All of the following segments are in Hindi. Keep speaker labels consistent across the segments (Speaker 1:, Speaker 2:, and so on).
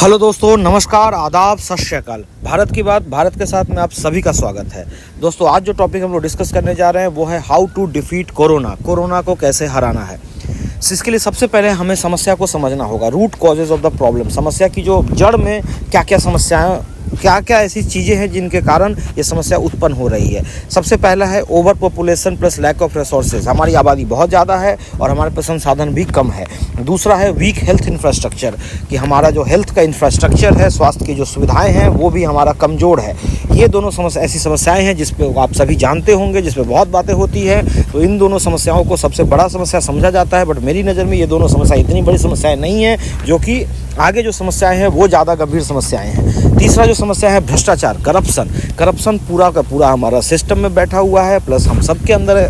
Speaker 1: हेलो दोस्तों, नमस्कार, आदाब, सत श्री अकाल। भारत की बात, भारत के साथ में आप सभी का स्वागत है। दोस्तों, आज जो टॉपिक हम लोग डिस्कस करने जा रहे हैं वो है हाउ टू डिफीट कोरोना को कैसे हराना है। इसके लिए सबसे पहले हमें समस्या को समझना होगा, root causes of the problem. समस्या की जो जड़ में क्या क्या समस्याएं, क्या क्या ऐसी चीज़ें हैं जिनके कारण ये समस्या उत्पन्न हो रही है। सबसे पहला है over population plus lack of resources. हमारी आबादी बहुत ज़्यादा है और हमारे पास संसाधन भी कम है। दूसरा है वीक हेल्थ इंफ्रास्ट्रक्चर, कि हमारा जो हेल्थ का इंफ्रास्ट्रक्चर है, स्वास्थ्य की जो सुविधाएं हैं वो भी हमारा कमज़ोर है। ये दोनों समस्या ऐसी समस्याएं हैं जिस पे आप सभी जानते होंगे, जिस पे बहुत बातें होती है। तो इन दोनों समस्याओं को सबसे बड़ा समस्या समझा जाता है, बट मेरी नज़र में ये दोनों समस्या इतनी बड़ी समस्याएं नहीं हैं, जो कि आगे जो समस्याएं हैं वो ज़्यादा गंभीर समस्याएं हैं। तीसरा जो समस्या है भ्रष्टाचार, करप्शन पूरा का पूरा हमारा सिस्टम में बैठा हुआ है, प्लस हम सबके अंदर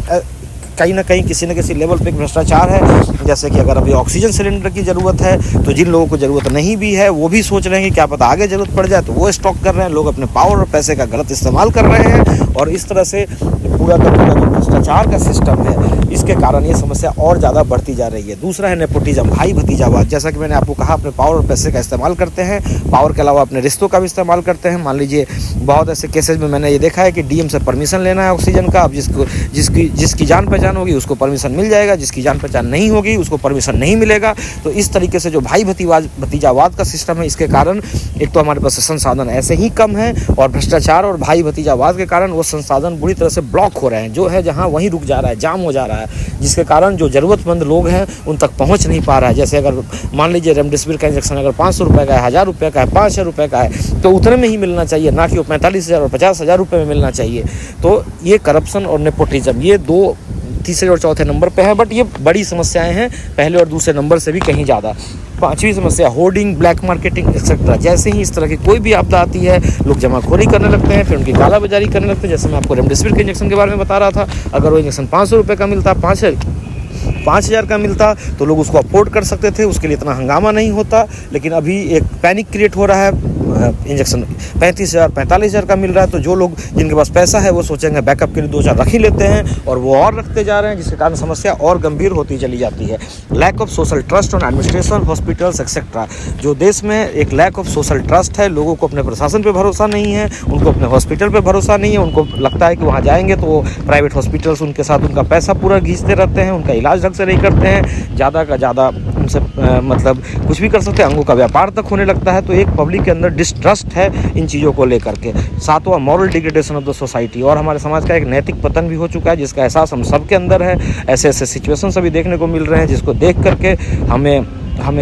Speaker 1: कहीं ना कहीं किसी न किसी लेवल पे एक भ्रष्टाचार है। जैसे कि अगर अभी ऑक्सीजन सिलेंडर की ज़रूरत है तो जिन लोगों को ज़रूरत नहीं भी है वो भी सोच रहे हैं कि क्या पता आगे ज़रूरत पड़ जाए, तो वो स्टॉक कर रहे हैं। लोग अपने पावर और पैसे का गलत इस्तेमाल कर रहे हैं और इस तरह से पूरा का पूरा जो भ्रष्टाचार का सिस्टम है, इसके कारण ये समस्या और ज़्यादा बढ़ती जा रही है। दूसरा है नेपोटिज्म, भाई भतीजावाद। जैसा कि मैंने आपको कहा, अपने पावर और पैसे का इस्तेमाल करते हैं, पावर के अलावा अपने रिश्तों का भी इस्तेमाल करते हैं। मान लीजिए बहुत ऐसे केसेज में मैंने ये देखा है कि डीएम से परमिशन लेना है ऑक्सीजन का। अब जिसकी जान पहचान होगी उसको परमिशन मिल जाएगा, जिसकी जान पहचान नहीं होगी उसको परमिशन नहीं मिलेगा। तो इस तरीके से जो भाई भतीजावाद का सिस्टम है, इसके कारण एक तो हमारे पास संसाधन ऐसे ही कम है और भ्रष्टाचार और भाई भतीजावाद के कारण वो संसाधन बुरी तरह से ब्लॉक हो रहे हैं। जो है जहाँ वहीं रुक जा रहा है, जाम हो जा रहा है, जिसके कारण जो ज़रूरतमंद लोग हैं उन तक पहुँच नहीं पा रहा है। जैसे अगर मान लीजिए रेमडेसिविर का इंजेक्शन अगर 500 रुपये का है, 1000 रुपये का है, 5000 रुपये का है, तो उतने में ही मिलना चाहिए, ना कि वो 45,000 और 50,000 रुपये में मिलना चाहिए। तो ये करप्शन और नेपोटिज्म, ये दो तीसरे और चौथे नंबर पे है, बट ये बड़ी समस्याएं हैं, पहले और दूसरे नंबर से भी कहीं ज़्यादा। पांचवी समस्या होर्डिंग, ब्लैक मार्केटिंग एक्सेट्रा। जैसे ही इस तरह की कोई भी आपदा आती है, लोग जमाखोरी करने लगते हैं, फिर उनकी कालाबाजारी करने लगते हैं। जैसे मैं आपको रेमडेसिविर के इंजेक्शन के बारे में बता रहा था, अगर वो इंजेक्शन 500 रुपये का मिलता, 5,000 का मिलता, तो लोग उसको अफोर्ड कर सकते थे, उसके लिए इतना हंगामा नहीं होता। लेकिन अभी एक पैनिक क्रिएट हो रहा है, इंजेक्शन 35,000 45,000 का मिल रहा है, तो जो लोग जिनके पास पैसा है वो सोचेंगे बैकअप के लिए 2-4 रख ही लेते हैं, और वो और रखते जा रहे हैं, जिसके कारण समस्या और गंभीर होती चली जाती है। Lack of social trust on administration, hospitals etcetera. जो देश में एक लैक ऑफ सोशल ट्रस्ट है, लोगों को अपने प्रशासन पे भरोसा नहीं है, उनको अपने हॉस्पिटल पे भरोसा नहीं है। उनको लगता है कि वहाँ जाएंगे तो वो प्राइवेट हॉस्पिटल्स उनके साथ उनका पैसा पूरा घींचते रहते हैं, उनका इलाज ढंग से नहीं करते हैं, ज़्यादा का ज़्यादा उनसे मतलब कुछ भी कर सकते हैं, अंगों का व्यापार तक होने लगता है। तो एक पब्लिक के अंदर डिस्ट्रस्ट है इन चीज़ों को लेकर के। सातवां moral degradation of the society, और हमारे समाज का एक नैतिक पतन भी हो चुका है, जिसका एहसास हम सब के अंदर है। ऐसे ऐसे सिचुएशन अभी देखने को मिल रहे हैं जिसको देख करके हमें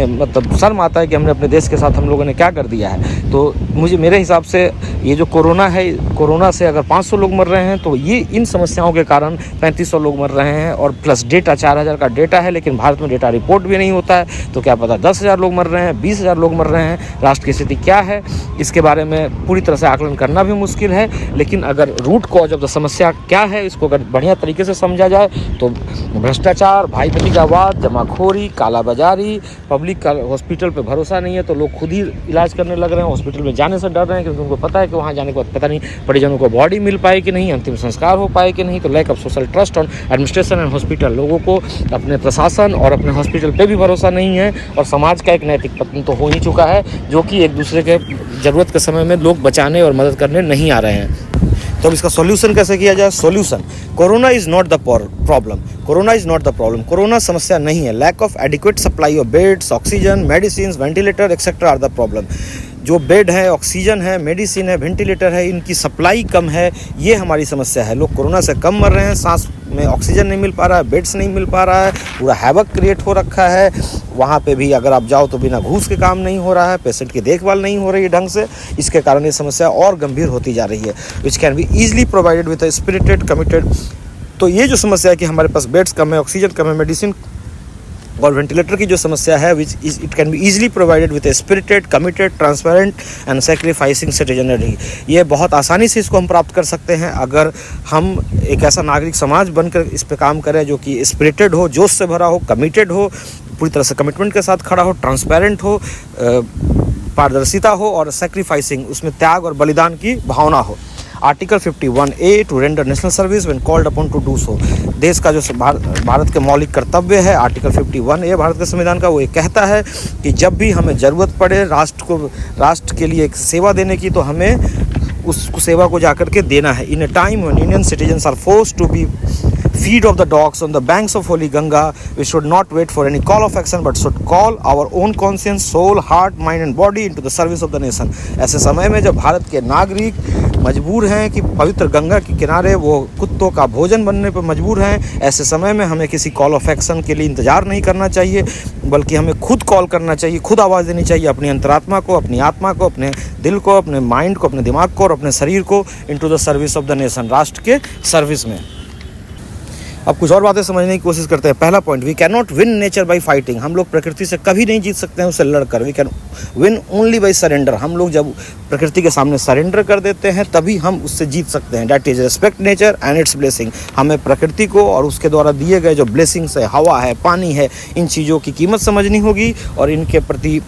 Speaker 1: मतलब शर्म आता है कि हमने अपने देश के साथ हम लोगों ने क्या कर दिया है। तो मेरे हिसाब से ये जो कोरोना है, कोरोना से अगर 500 लोग मर रहे हैं तो ये इन समस्याओं के कारण 3500 लोग मर रहे हैं। और प्लस डेटा 4000 का डेटा है, लेकिन भारत में डेटा रिपोर्ट भी नहीं होता है, तो क्या पता 10,000 लोग मर रहे हैं, 20,000 लोग मर रहे हैं। राष्ट्र की स्थिति क्या है इसके बारे में पूरी तरह से आकलन करना भी मुश्किल है। लेकिन अगर रूट कॉज ऑफ द समस्या क्या है, इसको अगर बढ़िया तरीके से समझा जाए तो भ्रष्टाचार, भाई भतीजावाद, जमाखोरी, कालाबाजारी, पब्लिक का हॉस्पिटल पे भरोसा नहीं है तो लोग खुद ही इलाज करने लग रहे हैं, हॉस्पिटल में जाने से डर रहे हैं, क्योंकि उनको पता है कि वहाँ जाने के बाद पता नहीं परिजनों को बॉडी मिल पाए कि नहीं, अंतिम संस्कार हो पाए कि नहीं। तो lack of social trust on administration and hospital, लोगों को अपने प्रशासन और अपने हॉस्पिटल पे भी भरोसा नहीं है, और समाज का एक नैतिक पतन तो हो ही चुका है, जो कि एक दूसरे के ज़रूरत के समय में लोग बचाने और मदद करने नहीं आ रहे हैं। तो अब इसका सॉल्यूशन कैसे किया जाए? Solution, corona is not the problem, corona is not the problem, corona समस्या नहीं है। Lack of adequate supply of beds, oxygen, medicine, ventilator etcetera are the problem. जो बेड है, ऑक्सीजन है, मेडिसिन है, वेंटिलेटर है, इनकी सप्लाई कम है, ये हमारी समस्या है। लोग कोरोना से कम मर रहे हैं, सांस में ऑक्सीजन नहीं मिल पा रहा है, बेड्स नहीं मिल पा रहा है, पूरा हैवक क्रिएट हो रखा है। वहाँ पे भी अगर आप जाओ तो बिना घूस के काम नहीं हो रहा है, पेशेंट की देखभाल नहीं हो रही है ढंग से। इसके कारण ये समस्या और गंभीर होती जा रही है, which can be easily provided with a spirited committed. तो ये जो समस्या है कि हमारे पास बेड्स कम है, ऑक्सीजन कम है, मेडिसिन और वेंटिलेटर की जो समस्या है, which it can be easily provided with A spirited, committed, transparent and sacrificing citizenry. ये बहुत आसानी से इसको हम प्राप्त कर सकते हैं अगर हम एक ऐसा नागरिक समाज बनकर इस पे काम करें जो कि स्पिरिटेड हो, जोश से भरा हो, कमिटेड हो, पूरी तरह से कमिटमेंट के साथ खड़ा हो, ट्रांसपेरेंट हो, पारदर्शिता हो, और सेक्रीफाइसिंग, उसमें त्याग और बलिदान की भावना हो। Article 51A to render national service when called upon to do so. देश का जो भारत के मौलिक कर्तव्य है, आर्टिकल 51A भारत के संविधान का, वो ये कहता है कि जब भी हमें ज़रूरत पड़े राष्ट्र के लिए एक सेवा देने की, तो हमें उस सेवा को जाकर के देना है। In a time when Indian citizens are forced to be feed of the dogs on the banks of holy Ganga, we should not wait for any call of action but should call our own conscience, soul, heart, mind and body into the service of the nation। ऐसे समय में जब भारत के नागरिक मजबूर हैं कि पवित्र गंगा के किनारे वो कुत्तों का भोजन बनने पर मजबूर हैं, ऐसे समय में हमें किसी कॉल ऑफ एक्शन के लिए इंतज़ार नहीं करना चाहिए, बल्कि हमें खुद कॉल करना चाहिए, खुद आवाज़ देनी चाहिए अपनी अंतरात्मा को, अपनी आत्मा को, अपने दिल को, अपने माइंड को, अपने दिमाग को और अपने शरीर को into the service of the nation, राष्ट्र के सर्विस में। अब कुछ और बातें समझने की कोशिश करते हैं। पहला point, we can not win nature by fighting. हम लोग प्रकृति से कभी नहीं जीत सकते हैं उससे लड़कर। We can win only by surrender. हम लोग जब प्रकृति के सामने सरेंडर कर देते हैं तभी हम उससे जीत सकते हैं। That is respect nature and it's blessing. हमें प्रकृति को और उसके द्वारा दिए गए जो ब्लेसिंग्स है, हवा है, पानी है, इन चीज़ों की कीमत समझनी होगी और इनके प्रति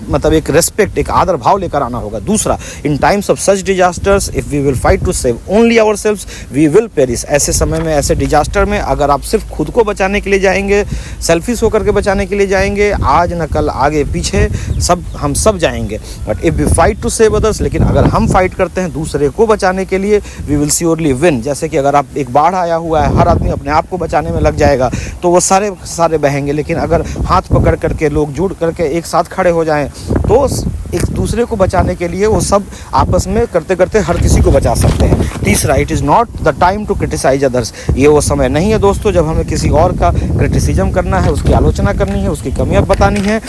Speaker 1: मतलब एक रेस्पेक्ट, एक आदर भाव लेकर आना होगा। दूसरा, in times of such disasters if we will fight to save only ourselves we will perish. ऐसे समय में, ऐसे डिजास्टर में अगर आप सिर्फ खुद को बचाने के लिए जाएंगे, सेल्फिश होकर के बचाने के लिए जाएंगे, आज न कल, आगे पीछे हम सब जाएंगे। But if we fight to save others, लेकिन अगर हम फाइट करते हैं दूसरे को बचाने के लिए, वी विल श्योरली विन। जैसे कि अगर आप एक बाढ़ आया हुआ है, हर आदमी अपने आप को बचाने में लग जाएगा तो वो सारे बहेंगे, लेकिन अगर हाथ पकड़ करके लोग जुड़ करके एक साथ खड़े हो जाएं तो एक दूसरे को बचाने के लिए वो सब आपस में करते करते हर किसी को बचा सकते हैं। तीसरा, it is not the time to criticise others. ये वो समय नहीं है दोस्तों जब हमें किसी और का क्रिटिसिज्म करना है, उसकी आलोचना करनी है, उसकी कमियां बतानी है,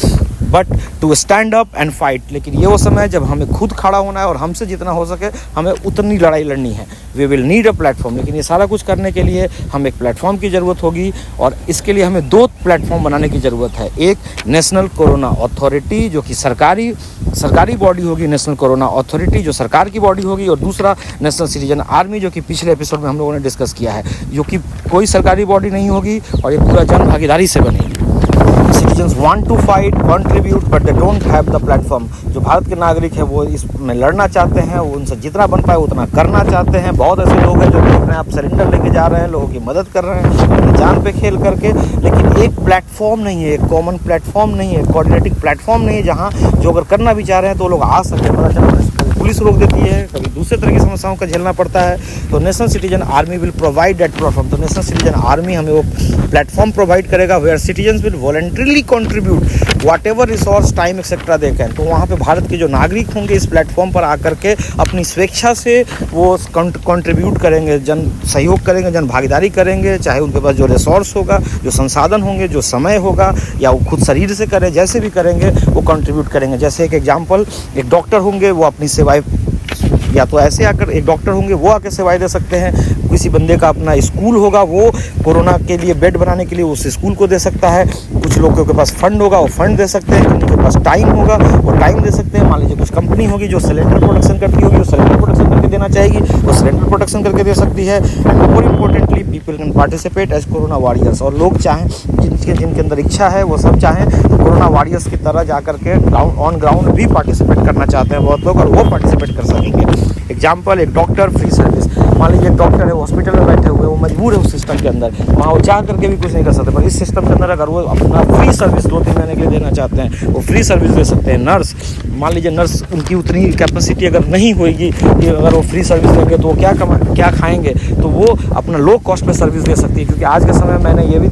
Speaker 1: but to stand up and fight. लेकिन ये वो समय है जब हमें खुद खड़ा होना है और हमसे जितना हो सके हमें उतनी लड़ाई लड़नी है। We will need a platform. लेकिन ये सारा कुछ करने के लिए हमें एक प्लेटफॉर्म की ज़रूरत होगी और इसके लिए हमें 2 प्लेटफॉर्म बनाने की ज़रूरत है। एक नेशनल कोरोना अथॉरिटी जो कि सरकारी बॉडी होगी, नेशनल कोरोना अथॉरिटी जो सरकार की बॉडी होगी, और दूसरा नेशनल सिटीजन आर्मी जो कि पिछले एपिसोड में हम लोगों ने डिस्कस किया है, जो कि कोई सरकारी बॉडी नहीं होगी और ये पूरा जन भागीदारी से बनेगी। Citizens want to fight, contribute, but they don't have the platform। जो भारत के नागरिक हैं वो इसमें लड़ना चाहते हैं, वो उनसे जितना बन पाए उतना करना चाहते हैं। बहुत ऐसे लोग हैं जो अपने आप सरेंडर लेके जा रहे हैं, लोगों की मदद कर रहे हैं अपनी जान पे खेल करके, लेकिन एक प्लेटफॉर्म नहीं है, एक कॉमन प्लेटफॉर्म नहीं है, कोऑर्डिनेटिंग प्लेटफॉर्म नहीं है जहाँ जो अगर करना भी चाह रहे हैं तो लोग आ सकें। पता चला पुलिस रोक देती है, कभी दूसरे तरह की समस्याओं का झेलना पड़ता है, तो national citizen army will provide that platform. तो नेशनल सिटीजन आर्मी हमें वो प्लेटफॉर्म प्रोवाइड करेगा where citizens will voluntarily contribute whatever resource, time etcetera they can. तो वहाँ पे भारत के जो नागरिक होंगे इस प्लेटफॉर्म पर आकर के अपनी स्वेच्छा से वो कंट्रीब्यूट करेंगे, जन सहयोग करेंगे, जन भागीदारी करेंगे, चाहे उनके पास जो रिसोर्स होगा, जो संसाधन होंगे, जो समय होगा, या वो खुद शरीर से करें, जैसे भी करेंगे वो कंट्रीब्यूट करेंगे। जैसे एक एग्जाम्पल, एक डॉक्टर होंगे, वो अपनी सेवाएं या तो ऐसे आकर, एक डॉक्टर होंगे वो आकर सेवाएं दे सकते हैं। किसी बंदे का अपना स्कूल होगा, वो कोरोना के लिए बेड बनाने के लिए उस स्कूल को दे सकता है। कुछ लोगों के पास फंड होगा, वो फंड दे सकते हैं। उनके पास टाइम होगा, वो टाइम दे सकते हैं। मान लीजिए कुछ कंपनी होगी जो सिलेंडर प्रोडक्शन करती होगी, वो सिलेंडर प्रोडक्शन करके देना चाहेगी, वो सिलेंडर प्रोडक्शन करके दे सकती है। And more importantly, people can participate as corona warriors. और लोग चाहें, जिनके अंदर इच्छा है, वो सब चाहें तो कोरोना वॉरियर्स की तरह जाकर के ऑन ग्राउंड भी पार्टिसिपेट करना चाहते हैं बहुत लोग, और वो पार्टिसिपेट कर सकेंगे। एग्जाम्पल, एक डॉक्टर फ्री सर्विस। मान लीजिए एक डॉक्टर है, हॉस्पिटल में बैठे हुए, वो मजबूर है उस सिस्टम के अंदर, वहाँ वो चाह करके भी कुछ नहीं कर सकते, पर इस सिस्टम के अंदर अगर वो अपना फ्री सर्विस 2-3 महीने के लिए देना चाहते हैं, वो फ्री सर्विस दे सकते हैं। नर्स, मान लीजिए नर्स, उनकी उतनी कैपेसिटी अगर नहीं होगी कि अगर वो फ्री सर्विस देंगे तो वो क्या खाएंगे, तो वो अपना लो कॉस्ट पे सर्विस दे सकती है। क्योंकि आज के समय मैंने ये भी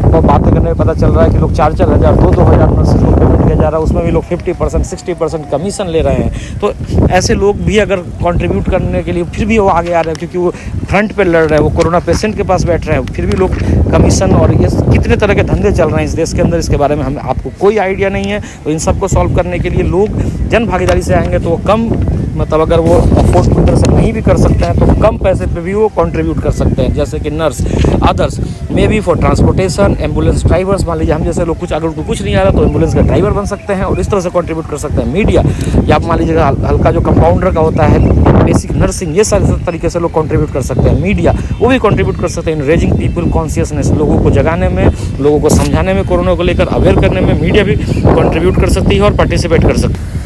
Speaker 1: बातें करने में पता चल रहा है कि लोग 4-4 हज़ार, 2-2 हज़ार नर्सेज को पेमेंट किया जा रहा है, उसमें भी लोग 50%, 60% कमीशन ले रहे हैं। तो ऐसे लोग भी अगर कंट्रीब्यूट करने के लिए फिर भी वो आगे आ रहे हैं, क्योंकि वो फ्रंट पे लड़ रहे हैं, वो कोरोना पेशेंट के पास बैठ रहे हैं, फिर भी लोग कमीशन, और ये कितने तरह के धंधे चल रहे हैं इस देश के अंदर, इसके बारे में हमें आपको कोई आइडिया नहीं है। तो इन सबको सॉल्व करने के लिए लोग जन भागीदारी से आएंगे तो वो कम, मतलब अगर वो अफोर्ड पूरी तरह से नहीं भी कर सकते हैं तो कम पैसे पे भी वो कंट्रीब्यूट कर सकते हैं। जैसे कि nurse, others may be for transportation, ambulance drivers, मान लीजिए हम जैसे लोग कुछ, अगर उनको कुछ नहीं आ रहा तो एम्बुलेंस का ड्राइवर बन सकते हैं और इस तरह से कंट्रीब्यूट कर सकते हैं। मीडिया, या आप मान लीजिएगा हल्का जो कंपाउंडर का होता है, बेसिक नर्सिंग, ये सारे तरीके से लोग कंट्रीब्यूट कर सकते हैं। मीडिया, वो भी कंट्रीब्यूट कर सकते हैं इन रेजिंग पीपल कॉन्शियसनेस, लोगों को जगाने में, लोगों को समझाने में, कोरोना को लेकर अवेयर करने में मीडिया भी कंट्रीब्यूट कर सकती है और पार्टिसिपेट कर सकती है।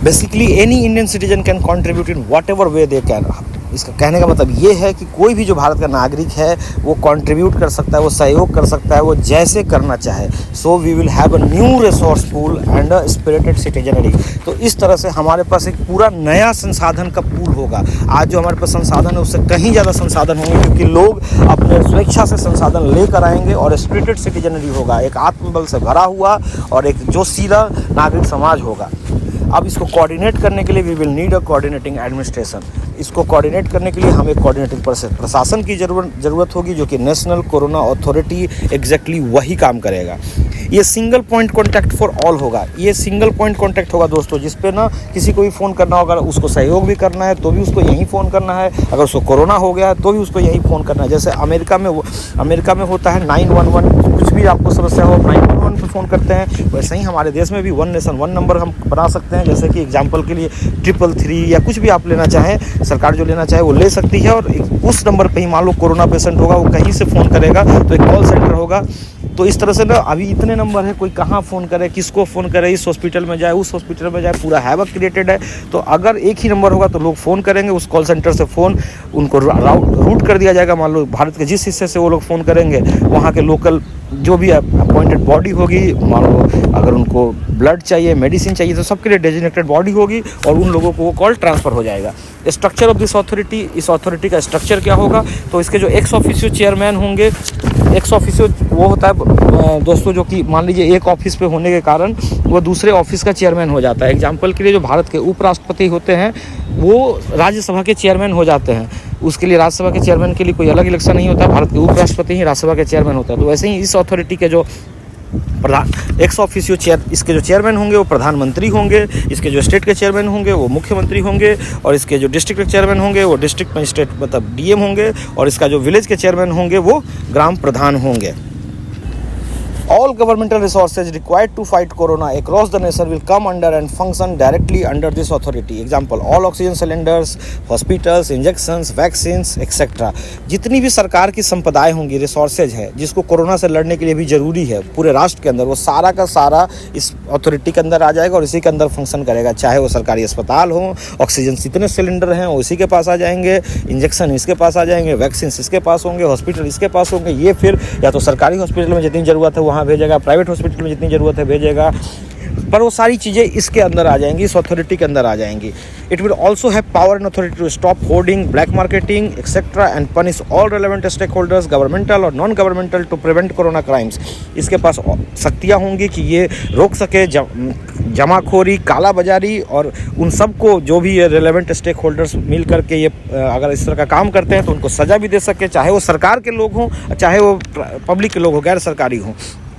Speaker 1: Basically any Indian citizen can contribute in what ever way they can. इसका कहने का मतलब ये है कि कोई भी जो भारत का नागरिक है वो कंट्रीब्यूट कर सकता है, वो सहयोग कर सकता है, वो जैसे करना चाहे। So we will have a new resource pool and a spirited citizenry. तो इस तरह से हमारे पास एक पूरा नया संसाधन का पूल होगा। आज जो हमारे पास संसाधन है उससे कहीं ज़्यादा संसाधन होंगे, क्योंकि लोग अपने स्वेच्छा से संसाधन लेकर आएंगे और स्पिरिटेड सिटीजनरी होगा, एक आत्मबल से भरा हुआ और एक जोशीला नागरिक समाज होगा। अब इसको कोऑर्डिनेट करने के लिए we will need a coordinating administration. इसको कोऑर्डिनेट करने के लिए हमें कोऑर्डिनेटिंग प्रशासन की ज़रूरत होगी, जो कि नेशनल कोरोना अथॉरिटी एग्जैक्टली वही काम करेगा। ये single point contact for all होगा। ये सिंगल पॉइंट कॉन्टैक्ट होगा दोस्तों, जिस पे ना किसी को भी फ़ोन करना होगा, उसको सहयोग भी करना है तो भी उसको यहीं फ़ोन करना है, अगर उसको कोरोना हो गया है तो भी उसको यहीं फ़ोन करना है। जैसे अमेरिका में होता है 911, कुछ भी आपको समस्या हो 911 पे फ़ोन करते हैं, वैसे ही हमारे देश में भी वन नेशन वन नंबर हम बना सकते हैं। जैसे कि एग्जांपल के लिए 333 या कुछ भी आप लेना चाहें, सरकार जो लेना चाहे वो ले सकती है। और उस नंबर पे ही मान लो कोरोना पेशेंट होगा, वो कहीं से फ़ोन करेगा तो एक कॉल सेंटर होगा। तो इस तरह से ना अभी इतने नंबर है, कोई कहाँ फ़ोन करे, किसको फ़ोन करे, इस हॉस्पिटल में जाए, उस हॉस्पिटल में जाए, पूरा हैवक क्रिएटेड है। तो अगर एक ही नंबर होगा तो लोग फ़ोन करेंगे, उस कॉल सेंटर से फ़ोन उनको रूट कर दिया जाएगा। मान लो भारत के जिस हिस्से से वो लोग फ़ोन करेंगे, वहाँ के लोकल जो भी अपॉइंटेड बॉडी होगी, मान लो अगर उनको ब्लड चाहिए, मेडिसिन चाहिए, तो सबके लिए डेजिग्नेटेड बॉडी होगी और उन लोगों को वो कॉल ट्रांसफ़र हो जाएगा। स्ट्रक्चर ऑफ दिस अथॉरिटी, इस अथॉरिटी का स्ट्रक्चर क्या होगा? तो इसके जो एक्स ऑफिशियो चेयरमैन होंगे, एक्स ऑफिशियो वो होता है दोस्तों जो कि मान लीजिए एक ऑफिस पे होने के कारण वो दूसरे ऑफिस का चेयरमैन हो जाता है। एग्जाम्पल के लिए जो भारत के उपराष्ट्रपति होते हैं वो राज्यसभा के चेयरमैन हो जाते हैं। उसके लिए राज्यसभा के चेयरमैन के लिए कोई अलग इलेक्शन नहीं होता है, भारत के उपराष्ट्रपति ही राज्यसभा के चेयरमैन होता है। तो वैसे ही इस अथॉरिटी के जो प्रधान एक्स ऑफिशियो इसके जो चेयरमैन होंगे वो प्रधानमंत्री होंगे, इसके जो स्टेट के चेयरमैन होंगे वो मुख्यमंत्री होंगे, और इसके जो डिस्ट्रिक्ट के चेयरमैन होंगे वो डिस्ट्रिक्ट मजिस्ट्रेट मतलब डीएम होंगे, और इसका जो विलेज के चेयरमैन होंगे वो ग्राम प्रधान होंगे। All governmental resources required to fight corona across the nation will come under and function directly under this authority. Example, all oxygen cylinders, hospitals, injections, vaccines, etc. जितनी भी सरकार की संपदाएं होंगी, रिसोर्सेज है जिसको कोरोना से लड़ने के लिए भी जरूरी है पूरे राष्ट्र के अंदर, वो सारा का सारा इस अथॉरिटी के अंदर आ जाएगा और इसी के अंदर फंक्शन करेगा। चाहे वो सरकारी अस्पताल हो, ऑक्सीजन जितने सिलेंडर हैं वो इसी के पास आ जाएंगे, इंजेक्शन इसके पास आ जाएंगे, वैक्सीन इसके पास होंगे, हॉस्पिटल इसके पास होंगे। ये फिर या तो सरकारी हॉस्पिटल में जितनी ज़रूरत है वहाँ भेजेगा, प्राइवेट हॉस्पिटल में जितनी ज़रूरत है भेजेगा, पर वो सारी चीज़ें इसके अंदर आ जाएंगी, इस अथॉरिटी के अंदर आ जाएंगी। It will also have power and authority to stop hoarding, black marketing etcetera and punish all relevant stakeholders, governmental और non governmental, to prevent corona crimes. इसके पास शक्तियाँ होंगी कि ये रोक सके जमाखोरी, काला बाजारी, और उन सबको जो भी ये रेलेवेंट स्टेक होल्डर्स मिल करके ये अगर इस तरह का काम करते हैं तो उनको सज़ा भी दे सके, चाहे वो सरकार के लोग हों, चाहे वो पब्लिक के लोग हों, गैर सरकारी हों।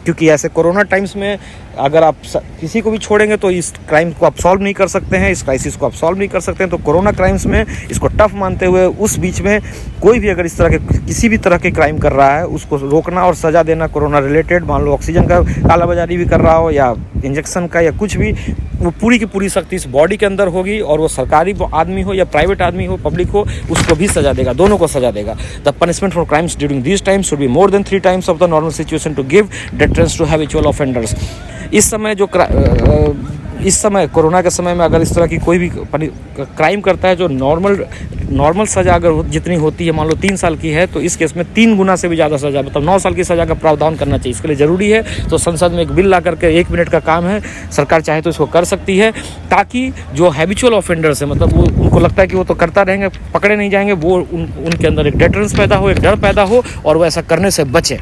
Speaker 1: क्योंकि ऐसे कोरोना टाइम्स में अगर आप किसी को भी छोड़ेंगे तो इस क्राइम को आप सॉल्व नहीं कर सकते हैं, इस क्राइसिस को आप सॉल्व नहीं कर सकते हैं। तो कोरोना क्राइम्स में इसको टफ मानते हुए उस बीच में कोई भी अगर इस तरह के किसी भी तरह के क्राइम कर रहा है उसको रोकना और सज़ा देना कोरोना रिलेटेड, मान लो ऑक्सीजन का कालाबाजारी भी कर रहा हो या इंजेक्शन का या कुछ भी, वो पूरी की पूरी शक्ति इस बॉडी के अंदर होगी, और वो सरकारी आदमी हो या प्राइवेट आदमी हो, पब्लिक हो, उसको भी सजा देगा, दोनों को सजा देगा। The punishment for crimes during this times should be more than 3 times of the normal situation to give deterrence to habitual offenders. इस समय कोरोना के समय में अगर इस तरह की कोई भी क्राइम करता है जो नॉर्मल सज़ा अगर जितनी होती है, मान लो 3 साल की है, तो इस केस में 3 गुना से भी ज़्यादा सज़ा मतलब 9 साल की सज़ा का प्रावधान करना चाहिए। इसके लिए ज़रूरी है तो संसद में एक बिल ला करके 1 मिनट का काम है, सरकार चाहे तो इसको कर सकती है, ताकि जो हैबिचुअल ऑफेंडर्स है मतलब वो उनको लगता है कि वो तो करता रहेंगे, पकड़े नहीं जाएंगे, वो उनके अंदर एक डेटरेंस पैदा हो, एक डर पैदा हो, और वो ऐसा करने से बचे,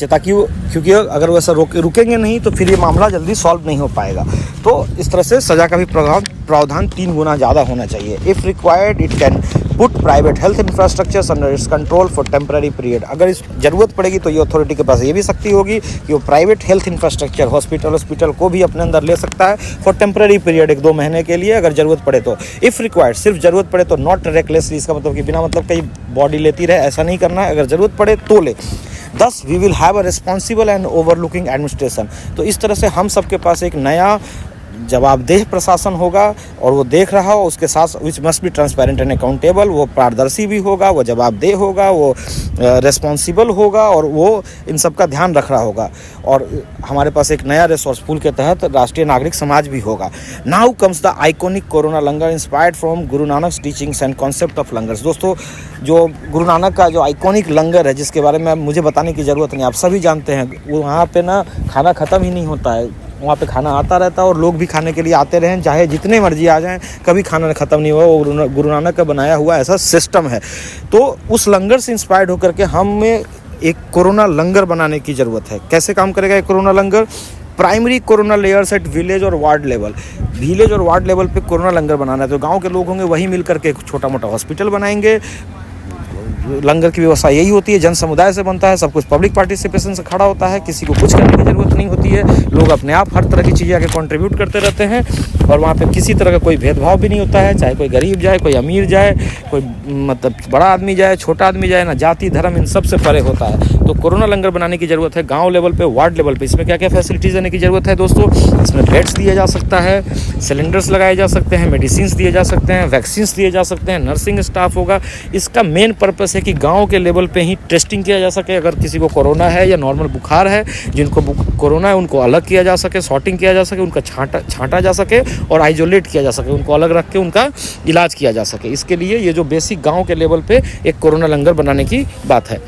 Speaker 1: ताकि वो, क्योंकि अगर वो ऐसा रुकेंगे नहीं तो फिर ये मामला जल्दी सॉल्व नहीं हो पाएगा। तो इस तरह से सज़ा का भी प्रावधान 3 गुना ज़्यादा होना चाहिए। If required it can put private health infrastructures under its control for temporary period. अगर इस ज़रूरत पड़ेगी तो ये अथॉरिटी के पास ये भी शक्ति होगी कि वो प्राइवेट हेल्थ इंफ्रास्ट्रक्चर हॉस्पिटल को भी अपने अंदर ले सकता है फॉर टेम्पररी पीरियड, 1-2 महीने के लिए अगर ज़रूरत पड़े तो। इफ़ रिक्वायर्ड, सिर्फ ज़रूरत पड़े तो, नॉट रेकलेसली, इसका मतलब कि बिना मतलब कहीं बॉडी लेती रहे ऐसा नहीं करना है, अगर ज़रूरत पड़े तो ले। Thus we will have a responsible and overlooking administration। तो इस तरह से हम सबके पास एक नया जवाबदेह प्रशासन होगा और वो देख रहा हो, उसके साथ which must be transparent and accountable, वो पारदर्शी भी होगा, वो जवाबदेह होगा, वो रिस्पॉन्सिबल होगा और वो इन सब का ध्यान रख रहा होगा। और हमारे पास एक नया रिसोर्स पूल के तहत राष्ट्रीय नागरिक समाज भी होगा। Now comes the iconic corona langar inspired from Guru Nanak teachings and concept of langars. दोस्तों, जो गुरु नानक का जो आइकॉनिक लंगर है, जिसके बारे में मुझे बताने की ज़रूरत नहीं, आप सभी जानते हैं, वो वहाँ पे ना खाना ख़त्म ही नहीं होता है। वहाँ पे खाना आता रहता है और लोग भी खाने के लिए आते रहें, चाहे जितने मर्जी आ जाएं, कभी खाना ख़त्म नहीं हुआ। वो गुरु नानक का बनाया हुआ ऐसा सिस्टम है। तो उस लंगर से इंस्पायर्ड होकर के हमें एक कोरोना लंगर बनाने की ज़रूरत है। कैसे काम करेगा एक corona langar? Primary corona layers at village और वार्ड लेवल। विलेज और वार्ड लेवल पे कोरोना लंगर बनाना है। तो गांव के लोग होंगे, वही मिल करके एक छोटा मोटा हॉस्पिटल बनाएंगे। लंगर की व्यवस्था यही होती है, जन समुदाय से बनता है, सब कुछ पब्लिक पार्टिसिपेशन से खड़ा होता है, किसी को कुछ करने की ज़रूरत नहीं होती है। लोग अपने आप हर तरह की चीज़ें आके कंट्रीब्यूट करते रहते हैं और वहाँ पे किसी तरह का कोई भेदभाव भी नहीं होता है। चाहे कोई गरीब जाए, कोई अमीर जाए, कोई मतलब बड़ा आदमी जाए, छोटा आदमी जाए, ना जाति धर्म इन सब से परे होता है। तो कोरोना लंगर बनाने की ज़रूरत है गाँव लेवल पर, वार्ड लेवल पर। इसमें क्या क्या फैसिलिटीज़ देने की ज़रूरत है दोस्तों? इसमें बेड्स दिया जा सकता है, सिलेंडर्स लगाए जा सकते हैं, मेडिसिन दिए जा सकते हैं, वैक्सीन दिए जा सकते हैं, नर्सिंग स्टाफ होगा। इसका मेन पर्पस है कि गाँव के लेवल पे ही टेस्टिंग किया जा सके। अगर किसी को कोरोना है या नॉर्मल बुखार है, जिनको कोरोना है उनको अलग किया जा सके, सॉर्टिंग किया जा सके, उनका छांटा जा सके और आइसोलेट किया जा सके, उनको अलग रख के उनका इलाज किया जा सके। इसके लिए ये जो बेसिक गांव के लेवल पे एक कोरोना लंगर बनाने की बात है।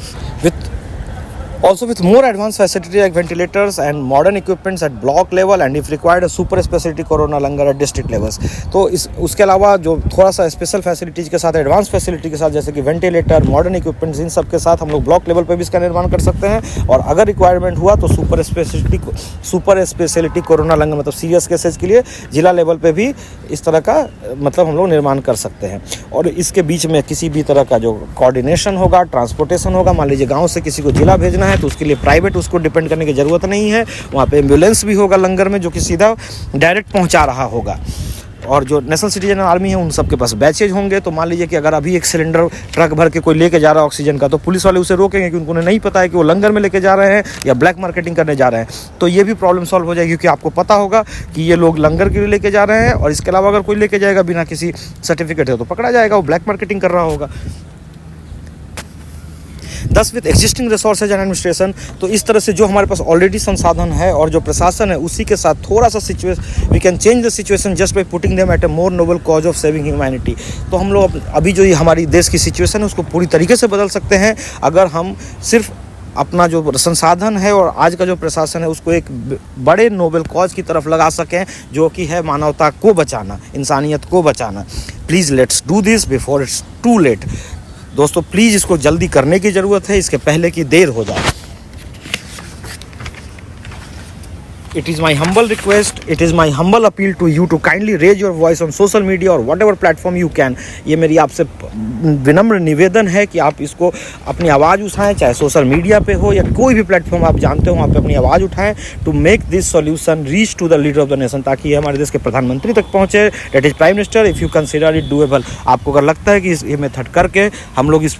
Speaker 1: Also with more advanced facility like ventilators and modern equipments at block level and if required a super specialty corona langar at district levels। तो उसके अलावा जो थोड़ा सा स्पेशल फैसिलिटीज़ के साथ, एडवांस फैसिलिटी के साथ, जैसे कि वेंटिलेटर, मॉडर्न इक्विपमेंट्स, इन सब के साथ हम लोग ब्लॉक लेवल पे भी इसका निर्माण कर सकते हैं। और अगर रिक्वायरमेंट हुआ तो सुपर स्पेशलिटी कोरोना लंगर मतलब सीरियस केसेज के लिए जिला लेवल पे भी इस तरह का मतलब हम लोग निर्माण कर सकते हैं। और इसके बीच में किसी भी तरह का जो कोऑर्डिनेशन होगा, ट्रांसपोर्टेशन होगा, मान लीजिए गाँव से किसी को जिला भेजना है तो उसके लिए प्राइवेट उसको डिपेंड करने की ज़रूरत नहीं है। वहाँ पे एम्बुलेंस भी होगा लंगर में, जो कि सीधा डायरेक्ट पहुँचा रहा होगा। और जो नेशनल सिटीजन आर्मी है उन सब के पास बैचेज होंगे। तो मान लीजिए कि अगर अभी एक सिलेंडर ट्रक भर के कोई लेके जा रहा है ऑक्सीजन का, तो पुलिस वाले उसे रोकेंगे क्योंकि उन्हें नहीं पता है कि वो लंगर में लेके जा रहे हैं या ब्लैक मार्केटिंग करने जा रहे हैं। तो ये भी प्रॉब्लम सॉल्व हो जाएगी क्योंकि आपको पता होगा कि ये लोग लंगर के लिए लेके जा रहे हैं। और इसके अलावा अगर कोई लेके जाएगा बिना किसी सर्टिफिकेट है तो पकड़ा जाएगा, वो ब्लैक मार्केटिंग कर रहा होगा। दस with existing resources and administration. तो इस तरह से जो हमारे पास ऑलरेडी संसाधन है और जो प्रशासन है उसी के साथ थोड़ा सा we can change the situation just by putting them at a more noble cause of saving humanity. तो हम लोग अभी जो ये हमारी देश की सिचुएशन है उसको पूरी तरीके से बदल सकते हैं अगर हम सिर्फ अपना जो संसाधन है और आज का जो प्रशासन है उसको एक बड़े नोबल कॉज की तरफ लगा सकें, जो कि है मानवता को बचाना, इंसानियत को बचाना। Please let's do this before it's too late. दोस्तों प्लीज़ इसको जल्दी करने की ज़रूरत है, इसके पहले कि देर हो जाए। It is my humble request, it is my humble appeal to you to kindly raise your voice on social media or whatever platform you can। ये मेरी आपसे विनम्र निवेदन है कि आप इसको अपनी आवाज़ उठाएं, चाहे सोशल मीडिया पे हो या कोई भी प्लेटफॉर्म आप जानते हो वहाँ पे अपनी आवाज़ उठाएं, to make this solution reach to the leader of the nation, ताकि ये हमारे देश के प्रधानमंत्री तक पहुँचे, that is prime minister. If you consider it doable, आपको अगर लगता है कि ये मेथड करके हम लोग इस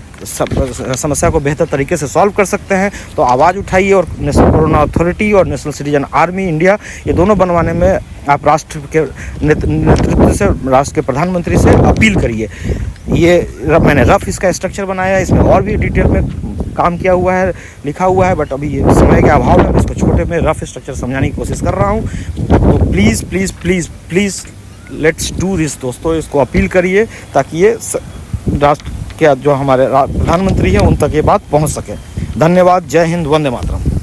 Speaker 1: समस्या को बेहतर तरीके से सॉल्व कर सकते हैं तो आवाज़ उठाइए और नेशनल कोरोना अथॉरिटी और नेशनल सिटीजन आर्मी इंडिया ये दोनों बनवाने में आप राष्ट्र के नेतृत्व से, राष्ट्र के प्रधानमंत्री से अपील करिए। ये मैंने रफ इसका स्ट्रक्चर बनाया है, इसमें और भी डिटेल में काम किया हुआ है, लिखा हुआ है, बट अभी ये समय के अभाव में मैं इसको छोटे में रफ स्ट्रक्चर समझाने की कोशिश कर रहा हूँ। तो please please please please let's do this दोस्तों, इसको अपील करिए ताकि ये राष्ट्र के जो हमारे प्रधानमंत्री हैं उन तक ये बात पहुँच सके। धन्यवाद। जय हिंद, वंदे मातरम।